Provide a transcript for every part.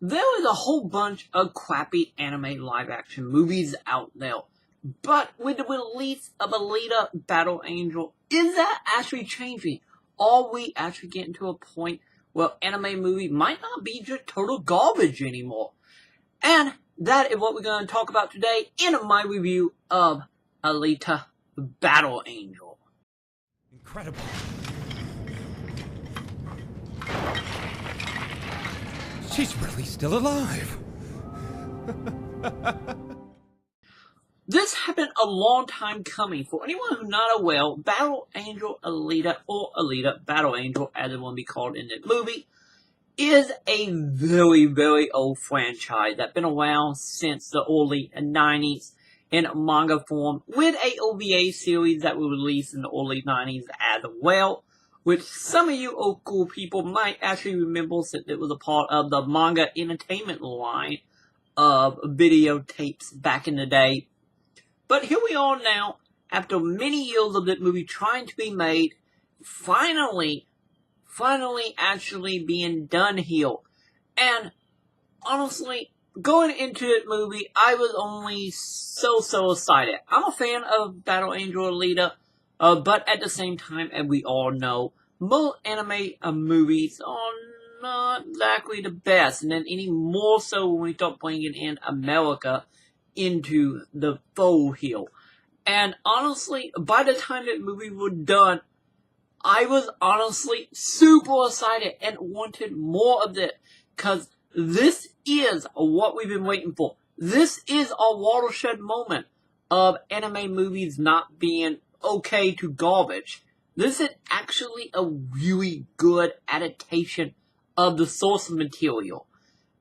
There is a whole bunch of crappy anime live-action movies out there, but with the release of Alita Battle Angel, is that actually changing? Are we actually getting to a point where anime movie might not be just total garbage anymore? And that is what we're going to talk about today in my review of Alita Battle Angel. Incredible. She's really still alive. This had been a long time coming. For anyone who's not aware, Battle Angel Alita, or Alita Battle Angel, as it will be called in the movie, is a very, very old franchise that's been around since the early 90s in manga form, with a OVA series that was released in the early 90s as well, which some of you old school people might actually remember since it was a part of the manga entertainment line of videotapes back in the day. But here we are now, after many years of that movie trying to be made, finally actually being done here. And honestly, going into that movie, I was only so excited. I'm a fan of Battle Angel Alita, but at the same time, as we all know, most anime movies are not exactly the best, and then any more so when we start bringing in America into the fold here. And honestly, by the time that movie was done, I was honestly super excited and wanted more of it, because this is what we've been waiting for. This is a watershed moment of anime movies not being okay to garbage. This is actually a really good adaptation of the source material.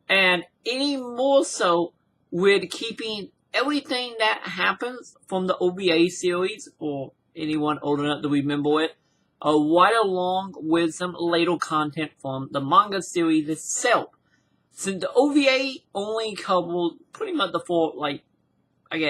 And any more so with keeping everything that happens from the OVA series, or anyone old enough to remember it, right along with some later content from the manga series itself. Since the OVA only covered pretty much the full,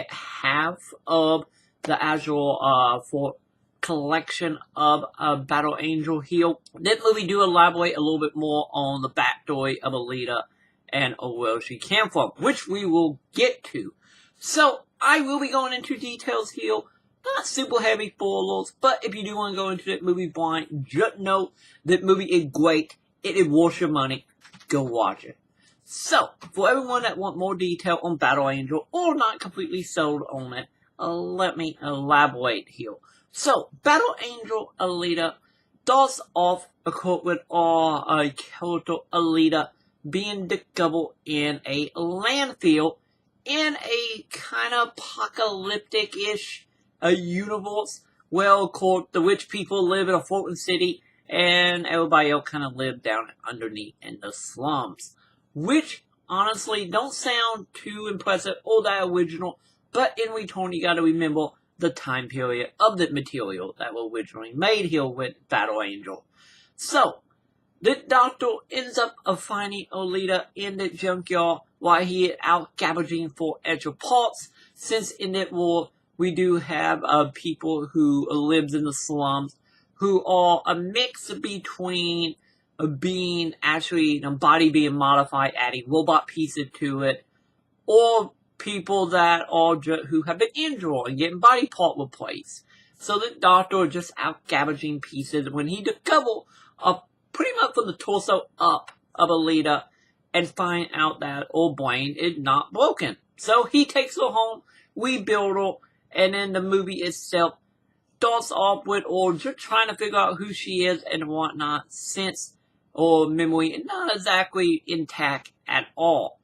half of the actual, for collection of Battle Angel here, this movie do elaborate a little bit more on the backstory of Alita and where she came from, which we will get to. So, I will be going into details here, not super heavy spoilers, but if you do want to go into that movie blind, just know that movie is great, it is worth your money, go watch it. So, for everyone that want more detail on Battle Angel, or not completely sold on it, let me elaborate here. So, Battle Angel Alita starts off with our character Alita being discovered in a landfill in a kind of apocalyptic-ish universe where, of course, the rich people live in a floating city and everybody else kind of live down underneath in the slums. Which, honestly, don't sound too impressive or that original, but in return, you gotta remember the time period of the material that was originally made here with Battle Angel. So, the doctor ends up finding Alita in the junkyard while he is out scavenging for extra parts, since in that world, we do have people who lives in the slums who are a mix between being actually, body being modified, adding robot pieces to it, or people that are who have been injured and getting body part replaced. So the doctor is just out scavenging pieces when he discovers pretty much from the torso up of Alita and find out that her brain is not broken. So he takes her home, rebuilds her, and then the movie itself starts off with her just trying to figure out who she is and whatnot, since her memory is not exactly intact at all.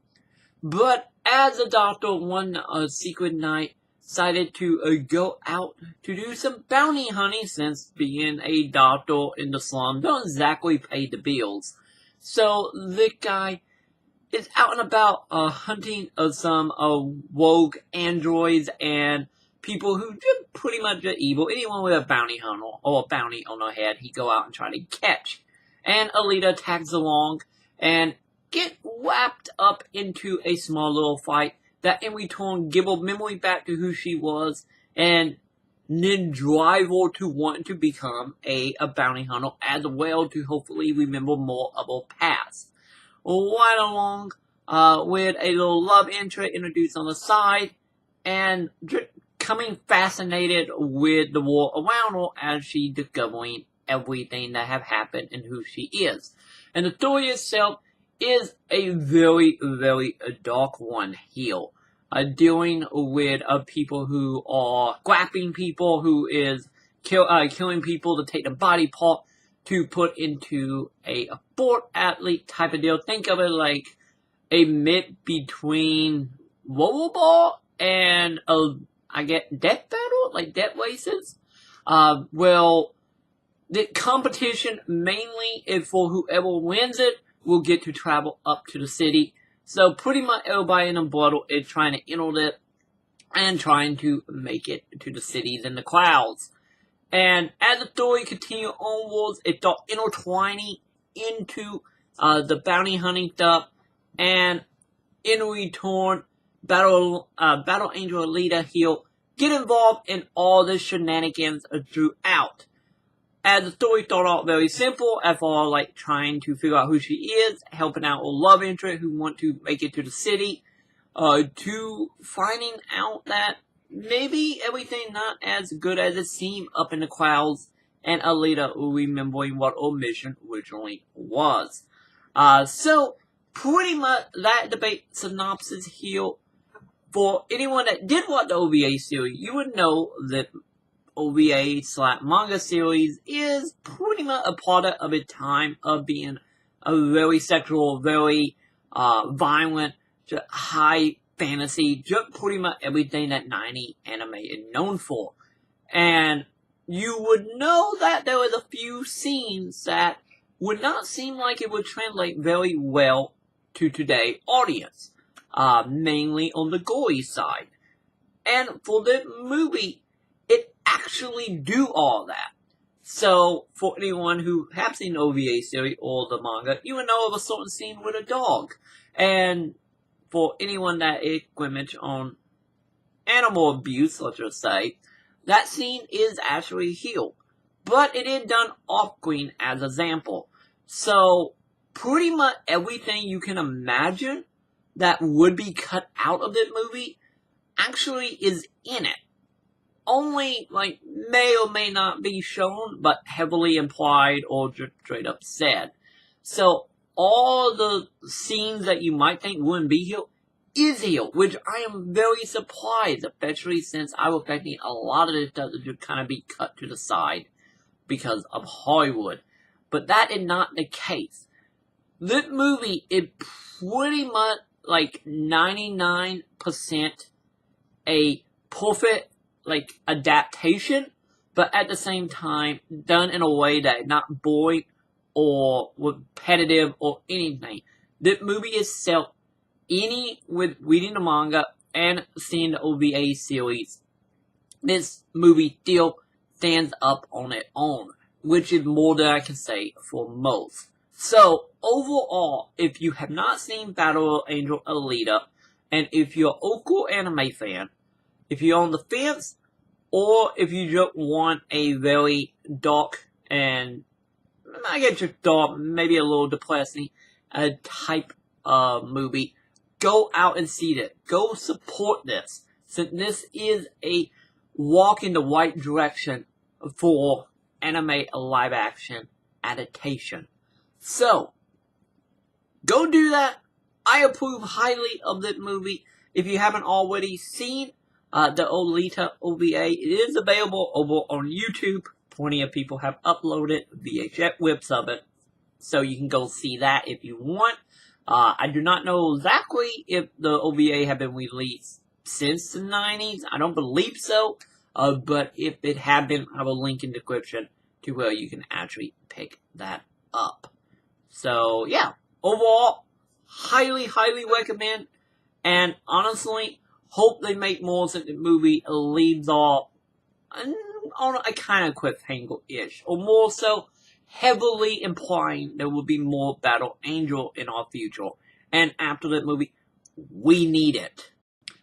But as the doctor one secret night decided to go out to do some bounty hunting, since being a doctor in the slum don't exactly pay the bills. So the guy is out and about hunting some rogue androids and people who just pretty much are evil. Anyone with a bounty hunter or a bounty on their head, he go out and try to catch. And Alita tags along and get wrapped up into a small little fight that in return give her memory back to who she was and then drive her to want to become a bounty hunter as well, to hopefully remember more of her past. Right along with a little love interest introduced on the side, and becoming fascinated with the world around her as she discovering everything that have happened and who she is. And the story itself is a very, very dark one here. Dealing with people who are grabbing people, who is killing people to take the body part to put into a sport athlete type of deal. Think of it like a mid between rollerball and I get death battle, like death races. Well, the competition mainly is for whoever wins it will get to travel up to the city. So pretty much everybody in the battle is trying to enter it and trying to make it to the cities and the clouds. And as the story continues onwards, it starts intertwining into the bounty hunting stuff. And in return, Battle Angel Alita here get involved in all the shenanigans throughout. As the story started out very simple, as far as like trying to figure out who she is, helping out a love interest who want to make it to the city, to finding out that maybe everything not as good as it seemed up in the clouds, and Alita remembering what her mission originally was. So pretty much that debate synopsis here. For anyone that did watch the OVA series, you would know that OVA/manga series is pretty much a product of its time of being a very sexual, very violent, just high fantasy, just pretty much everything that 90 anime is known for. And you would know that there was a few scenes that would not seem like it would translate very well to today's audience. Mainly on the gory side. And for the movie, it actually do all that. So, for anyone who has seen the OVA series or the manga, you would know of a certain scene with a dog. And for anyone that is squeamish on animal abuse, let's just say, that scene is actually here. But it is done off-screen as an example. So, pretty much everything you can imagine that would be cut out of this movie actually is in it. Only, like, may or may not be shown, but heavily implied or just straight up said. So, all the scenes that you might think wouldn't be here is here, which I am very surprised, especially since I was expecting a lot of this stuff to just kind of be cut to the side because of Hollywood. But that is not the case. This movie is pretty much like 99% a perfect like adaptation, but at the same time done in a way that is not boring or repetitive or anything. This movie itself, with reading the manga and seeing the OVA series, this movie still stands up on its own, which is more than I can say for most. So, overall, if you have not seen Battle Angel Alita, and if you're an old anime fan, if you're on the fence, or if you just want a very dark and, I guess just dark, maybe a little depressing type movie, go out and see it. Go support this, since this is a walk in the right direction for anime live action adaptation. So, go do that. I approve highly of this movie. If you haven't already seen the Alita OVA, it is available over on YouTube. Plenty of people have uploaded VHS whips of it, so you can go see that if you want. I do not know exactly if the OVA have been released since the 90s. I don't believe so, but if it have been, I will link in the description to where you can actually pick that up. So, yeah, overall, highly, highly recommend, and honestly, hope they make more since the movie leaves off on a kind of cliffhanger-ish, or more so, heavily implying there will be more Battle Angel in our future, and after that movie, we need it.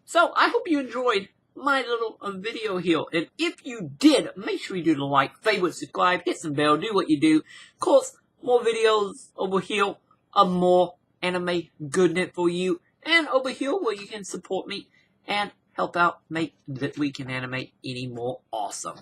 So, I hope you enjoyed my little video here, and if you did, make sure you do the like, favorite, subscribe, hit some bell, do what you do. Of course, more videos over here of more anime goodness for you. And over here where you can support me and help out make that we can animate any more awesome.